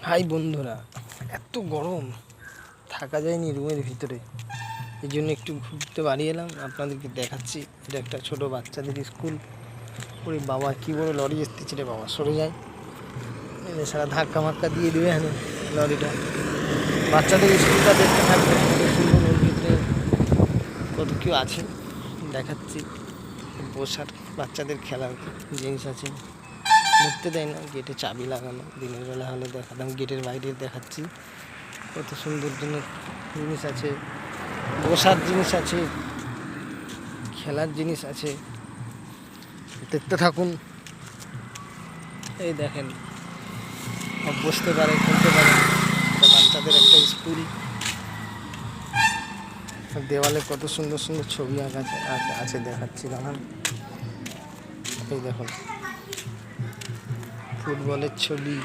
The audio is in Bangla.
হাই বন্ধুরা, এত গরম থাকা যায়নি রুমের ভিতরে। এই জন্য একটু ঘুরতে বাড়ি এলাম, আপনাদেরকে দেখাচ্ছি। এটা একটা ছোট বাচ্চাদের স্কুল। ওরে বাবা, কি বড় লরি এসতেছে রে বাবা, সরে যায়। সারা ধাক্কা মাক্কা দিয়ে দেবে হ্যাঁ লরিটা। বাচ্চাদের স্কুলটা দেখতে থাকবে, সুন্দর। ওর ভিতরে কত কেউ আছে দেখাচ্ছি। বসার বাচ্চাদের খেলার জিনিস আছে, ঢুকতে দেয় না, গেটে চাবি লাগানো। দিনের বেলা হলে দেখাতাম, গেটের বাইরে দেখাচ্ছি। কত সুন্দর জিনিস আছে, বসার জিনিস আছে, খেলার জিনিস আছে, দেখতে থাকুন। এই দেখেন, বসতে পারে, খেলতে পারে। বাচ্চাদের একটা স্কুল। দেওয়ালে কত সুন্দর সুন্দর ছবি আঁকা আছে দেখাচ্ছি। দাঁড়ান, এই দেখুন ফুটবলের ছবি।